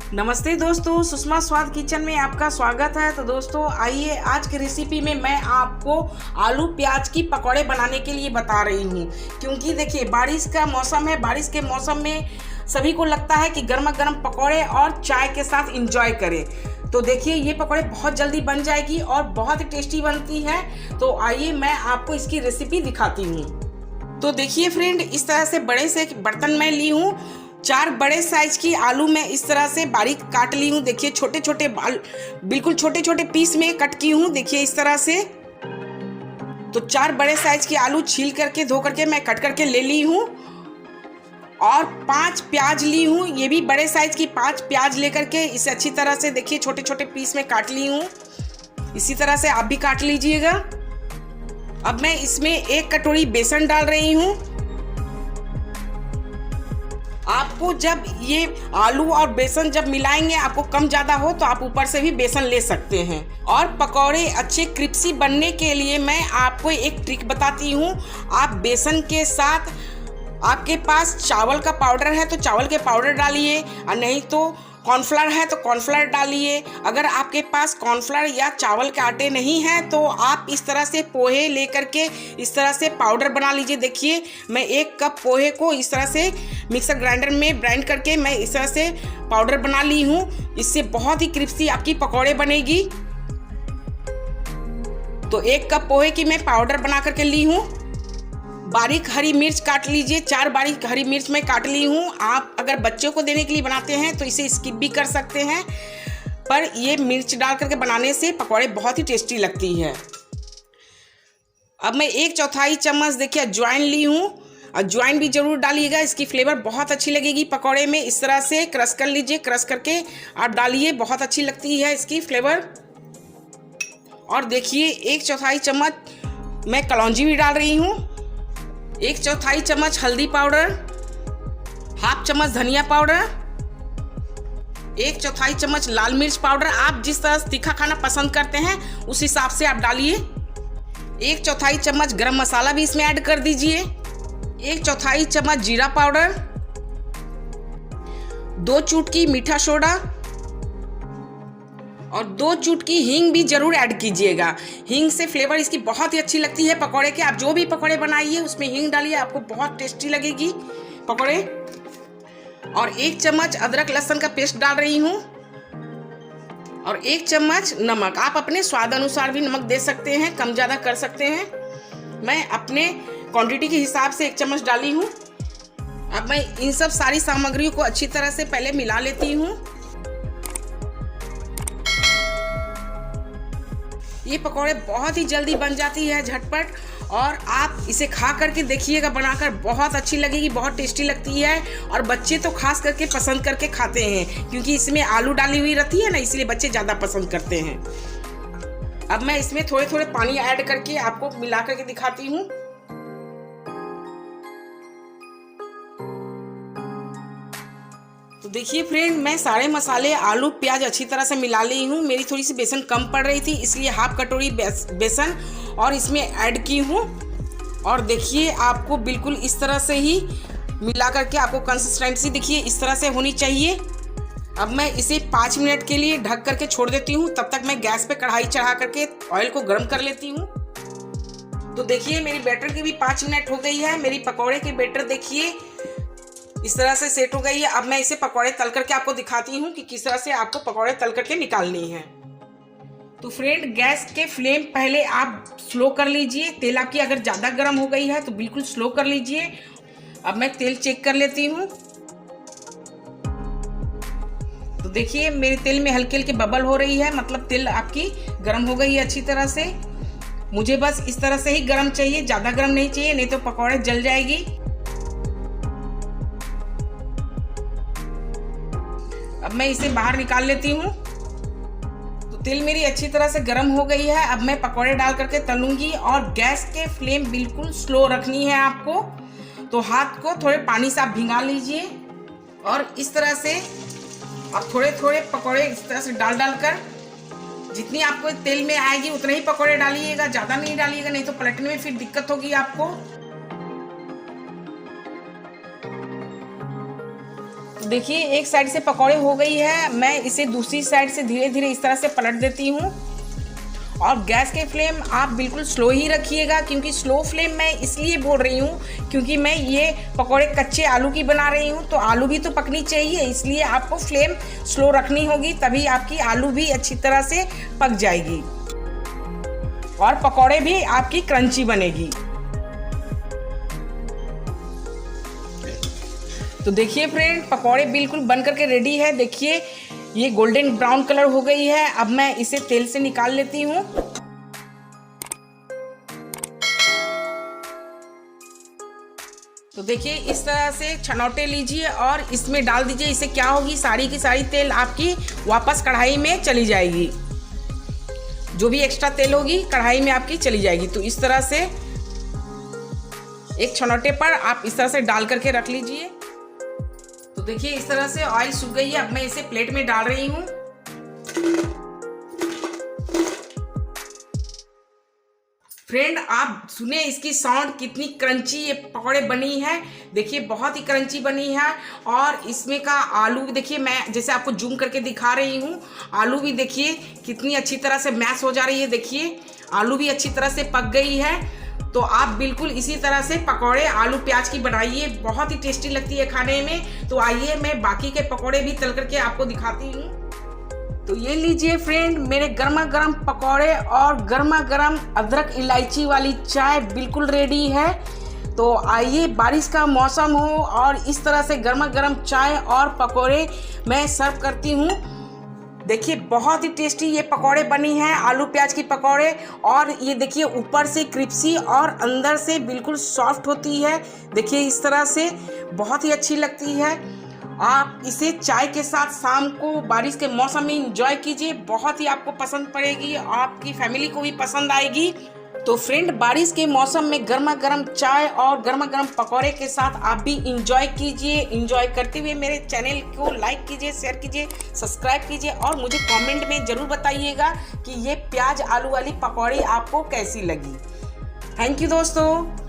नमस्ते दोस्तों, सुषमा स्वाद किचन में आपका स्वागत है। तो दोस्तों आइए, आज की रेसिपी में मैं आपको आलू प्याज की पकौड़े बनाने के लिए बता रही हूँ। क्योंकि देखिए बारिश का मौसम है, बारिश के मौसम में सभी को लगता है कि गर्मा गर्म पकौड़े और चाय के साथ एंजॉय करें। तो देखिए ये पकौड़े बहुत जल्दी बन जाएगी और बहुत ही टेस्टी बनती है। तो आइए मैं आपको इसकी रेसिपी दिखाती हूँ। तो देखिए फ्रेंड, इस तरह से बड़े से बर्तन में ली हूँ। 4 बड़े साइज की आलू मैं इस तरह से बारीक काट ली हूँ। देखिए छोटे छोटे बिल्कुल छोटे छोटे पीस में कट की हूँ। देखिए इस तरह से। तो 4 बड़े साइज की आलू छील करके धो करके मैं कट करके ले ली हूँ। और 5 प्याज ली हूँ, ये भी बड़े साइज की 5 प्याज लेकर के इसे अच्छी तरह से देखिए छोटे छोटे पीस में काट ली हूँ। इसी तरह से आप भी काट लीजिएगा। अब मैं इसमें 1 कटोरी बेसन डाल रही हूँ। आपको जब ये आलू और बेसन जब मिलाएंगे आपको कम ज़्यादा हो तो आप ऊपर से भी बेसन ले सकते हैं। और पकौड़े अच्छे क्रिस्पी बनने के लिए मैं आपको एक ट्रिक बताती हूँ। आप बेसन के साथ आपके पास चावल का पाउडर है तो चावल के पाउडर डालिए, और नहीं तो कॉर्नफ्लावर है तो कॉर्नफ्लावर डालिए। अगर आपके पास कॉर्नफ्लावर या चावल के आटे नहीं है तो आप इस तरह से पोहे लेकर के इस तरह से पाउडर बना लीजिए। देखिए मैं 1 कप पोहे को इस तरह से मिक्सर ग्राइंडर में ग्राइंड करके मैं इस तरह से पाउडर बना ली हूँ। इससे बहुत ही क्रिस्पी आपकी पकौड़े बनेगी। तो 1 कप पोहे की मैं पाउडर बना करके ली हूँ। बारीक हरी मिर्च काट लीजिए, 4 बारीक हरी मिर्च मैं काट ली हूँ। आप अगर बच्चों को देने के लिए बनाते हैं तो इसे स्किप भी कर सकते हैं, पर ये मिर्च डाल करके बनाने से पकौड़े बहुत ही टेस्टी लगती है। अब मैं 1/4 चम्मच देखिए अजवाइन ली हूँ। अजवाइन भी जरूर डालिएगा, इसकी फ्लेवर बहुत अच्छी लगेगी पकौड़े में। इस तरह से क्रश कर लीजिए, क्रश करके आप डालिए, बहुत अच्छी लगती है इसकी फ्लेवर। और देखिए 1/4 चम्मच मैं कलौंजी भी डाल रही हूँ। 1/4 चम्मच हल्दी पाउडर, 1/2 चम्मच धनिया पाउडर, 1/4 चम्मच लाल मिर्च पाउडर। आप जिस तरह से तीखा खाना पसंद करते हैं उस हिसाब से आप डालिए। 1/4 चम्मच गरम मसाला भी इसमें ऐड कर दीजिए। 1/4 चम्मच जीरा पाउडर, 2 चुटकी मीठा सोडा और 2 चुटकी हींग भी जरूर ऐड कीजिएगा। हींग से फ्लेवर इसकी बहुत ही अच्छी लगती है पकौड़े के। आप जो भी पकौड़े बनाइए उसमें हींग डालिए, आपको बहुत टेस्टी लगेगी पकौड़े। और 1 चम्मच अदरक लहसुन का पेस्ट डाल रही हूँ। और 1 चम्मच नमक। आप अपने स्वाद अनुसार भी नमक दे सकते हैं, कम ज़्यादा कर सकते हैं। मैं अपने क्वांटिटी के हिसाब से 1 चम्मच डाली हूँ। अब मैं इन सब सारी सामग्रियों को अच्छी तरह से पहले मिला लेती हूँ। ये पकौड़े बहुत ही जल्दी बन जाती है, झटपट। और आप इसे खा करके देखिएगा बनाकर, बहुत अच्छी लगेगी, बहुत टेस्टी लगती है। और बच्चे तो खास करके पसंद करके खाते हैं, क्योंकि इसमें आलू डाली हुई रहती है ना, इसलिए बच्चे ज़्यादा पसंद करते हैं। अब मैं इसमें थोड़े थोड़े पानी ऐड करके आपको मिला करके दिखाती हूँ। तो देखिए फ्रेंड, मैं सारे मसाले आलू प्याज अच्छी तरह से मिला ली हूँ। मेरी थोड़ी सी बेसन कम पड़ रही थी, इसलिए 1/2 कटोरी बेसन और इसमें ऐड की हूँ। और देखिए आपको बिल्कुल इस तरह से ही मिला करके आपको कंसिस्टेंसी देखिए इस तरह से होनी चाहिए। अब मैं इसे 5 मिनट के लिए ढक करके छोड़ देती हूँ। तब तक मैं गैस पे कढ़ाई चढ़ा करके ऑयल को गर्म कर लेती हूँ। तो देखिए मेरी बैटर की भी 5 मिनट हो गई है। मेरी पकौड़े की बैटर देखिए इस तरह से सेट हो गई है। अब मैं इसे पकौड़े तल करके आपको दिखाती हूँ कि किस तरह से आपको पकौड़े तल करके निकालनी है। तो फ्रेंड, गैस के फ्लेम पहले आप स्लो कर लीजिए। तेल आपकी अगर ज़्यादा गर्म हो गई है तो बिल्कुल स्लो कर लीजिए। अब मैं तेल चेक कर लेती हूँ। तो देखिए मेरे तेल में हल्के हल्के बबल हो रही है, मतलब तेल आपकी गर्म हो गई है अच्छी तरह से। मुझे बस इस तरह से ही गर्म चाहिए, ज़्यादा गर्म नहीं चाहिए, नहीं तो पकौड़े जल जाएगी। अब मैं इसे बाहर निकाल लेती हूँ। तो तेल मेरी अच्छी तरह से गर्म हो गई है। अब मैं पकौड़े डाल करके तलूंगी। और गैस के फ्लेम बिल्कुल स्लो रखनी है आपको। तो हाथ को थोड़े पानी से आप भिंगा लीजिए और इस तरह से आप थोड़े थोड़े पकौड़े इस तरह से डाल कर, जितनी आपको तेल में आएगी उतने ही पकौड़े डालिएगा, ज़्यादा नहीं डालिएगा, नहीं तो पलटने में फिर दिक्कत होगी आपको। देखिए एक साइड से पकौड़े हो गई है, मैं इसे दूसरी साइड से धीरे धीरे इस तरह से पलट देती हूँ। और गैस के फ्लेम आप बिल्कुल स्लो ही रखिएगा, क्योंकि स्लो फ्लेम मैं इसलिए बोल रही हूँ क्योंकि मैं ये पकौड़े कच्चे आलू की बना रही हूँ, तो आलू भी तो पकनी चाहिए, इसलिए आपको फ्लेम स्लो रखनी होगी, तभी आपकी आलू भी अच्छी तरह से पक जाएगी और पकौड़े भी आपकी क्रंची बनेगी। तो देखिए फ्रेंड, पकौड़े बिल्कुल बन करके रेडी है। देखिए ये गोल्डन ब्राउन कलर हो गई है। अब मैं इसे तेल से निकाल लेती हूँ। तो देखिए इस तरह से छनौटे लीजिए और इसमें डाल दीजिए। इससे क्या होगी, सारी की सारी तेल आपकी वापस कढ़ाई में चली जाएगी, जो भी एक्स्ट्रा तेल होगी कढ़ाई में आपकी चली जाएगी। तो इस तरह से एक छनौटे पर आप इस तरह से डाल करके रख लीजिए। तो देखिए इस तरह से ऑयल सूख गई है। अब मैं इसे प्लेट में डाल रही हूँ। फ्रेंड आप सुने इसकी साउंड कितनी क्रंची ये पकौड़े बनी है। देखिए बहुत ही क्रंची बनी है। और इसमें का आलू भी देखिए, मैं जैसे आपको जूम करके दिखा रही हूँ, आलू भी देखिए कितनी अच्छी तरह से मैश हो जा रही है। देखिए आलू भी अच्छी तरह से पक गई है। तो आप बिल्कुल इसी तरह से पकौड़े आलू प्याज की बनाइए, बहुत ही टेस्टी लगती है खाने में। तो आइए मैं बाकी के पकौड़े भी तल करके आपको दिखाती हूँ। तो ये लीजिए फ्रेंड, मेरे गर्मा गर्म पकौड़े और गर्मा गर्म अदरक इलायची वाली चाय बिल्कुल रेडी है। तो आइए, बारिश का मौसम हो और इस तरह से गर्मा गर्म चाय और पकौड़े मैं सर्व करती हूँ। देखिए बहुत ही टेस्टी ये पकौड़े बनी हैं, आलू प्याज की पकौड़े। और ये देखिए ऊपर से क्रिस्पी और अंदर से बिल्कुल सॉफ्ट होती है। देखिए इस तरह से बहुत ही अच्छी लगती है। आप इसे चाय के साथ शाम को बारिश के मौसम में एंजॉय कीजिए, बहुत ही आपको पसंद पड़ेगी, आपकी फैमिली को भी पसंद आएगी। तो फ्रेंड बारिश के मौसम में गर्मा गर्म चाय और गर्मा गर्म पकौड़े के साथ आप भी इंजॉय कीजिए। इंजॉय करते हुए मेरे चैनल को लाइक कीजिए, शेयर कीजिए, सब्सक्राइब कीजिए और मुझे कमेंट में ज़रूर बताइएगा कि ये प्याज आलू वाली पकौड़ी आपको कैसी लगी। थैंक यू दोस्तों।